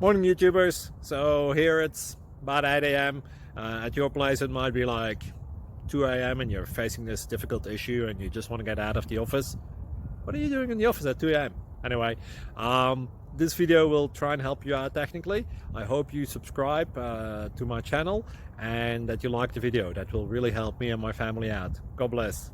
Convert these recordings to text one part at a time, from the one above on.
Morning YouTubers. So here it's about 8 a.m. At your place it might be like 2 a.m. and you're facing this difficult issue and you just want to get out of the office. What are you doing in the office at 2 a.m.? Anyway, this video will try and help you out technically. I hope you subscribe to my channel and that you like the video. That will really help me and my family out. God bless.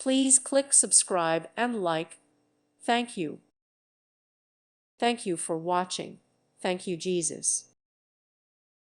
Please click subscribe and like. Thank you. Thank you for watching. Thank you, Jesus.